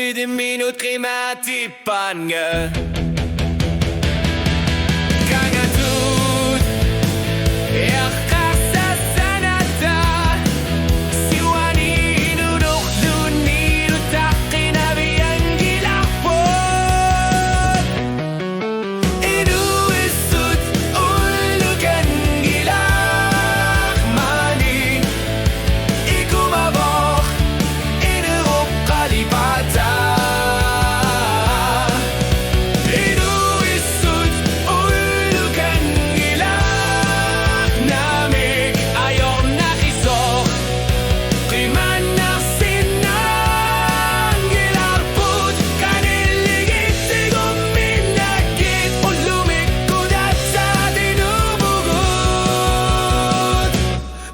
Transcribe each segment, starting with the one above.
Pwede minut kay matipan nga Kangatut Yakak sa sanata Siwani inunok dunilu takin abiyang gilapot Inuuissut ULLU'KANNGILAQ Maning ikumabok Inuup kalipata Inuuissut ULLU'KANNGILAQ Namik ayaw nakisok Krimanak sinang gilarput Kaniligit tiguminagit Ulumikudat sa tinubugot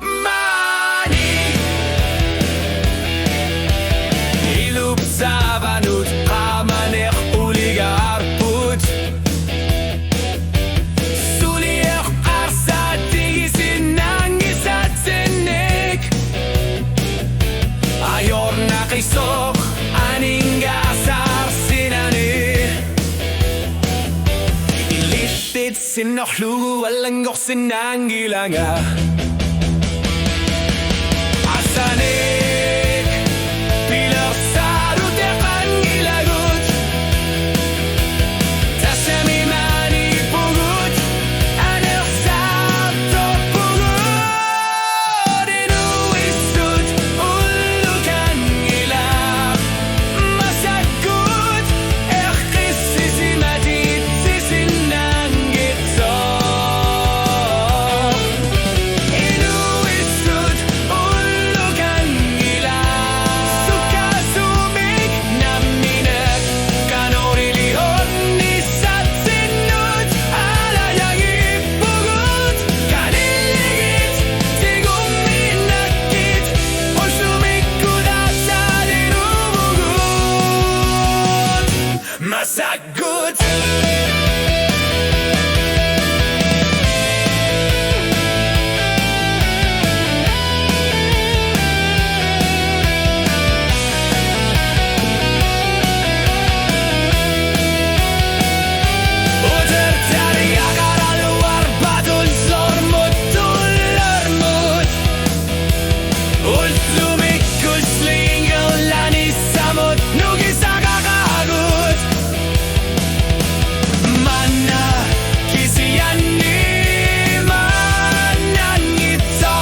Mani Ilup sa banut Kamanek uligarput Suliek arsa tigisin ng isa't sinig Ayor na kisok Aning gasar sinani Ilitit sinoklu Walanggok sinanggilanga Asanik Pilar sarut yakan gilagut Tasami mani pugut Aner sabto pugut Inuuissut ULLU'KANNGILAQ Masagut Ekis sisimatit sisinanggitsok Inuuissut ULLU'KANNGILAQ Sukasumik naminag Kanorilion ni satsinut Alayang ipugut Kaniligit tiguminagit Ulsumikudat sa tinubugot Masagut Uter dari akar luar batul sormut tularmut Ulsumikus linggal lani samut nugisa kakagut Mana kisiyan ni manangita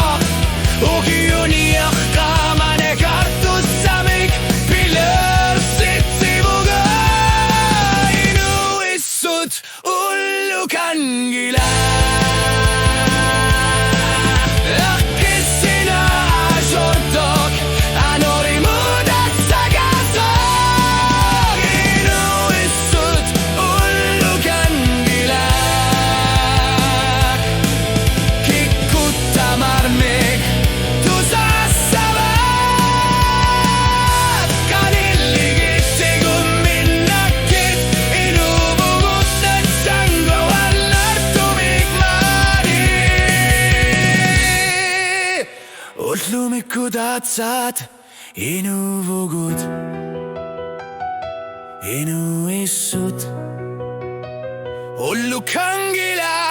Ukiuniak kamane kartus samik Pilar sitsibuga Inuuissut ULLU'KANNGILAQ Akisina asortok Anorimudat sa gasok Inuuissut ULLU'KANNGILAQ Kikutamarmik Tusasabat Kaniligit tiguminagit Inubugot at sanggawan tumigmani Ut lumikudat sat Inubugot Inuuissut ULLU'KANNGILAQ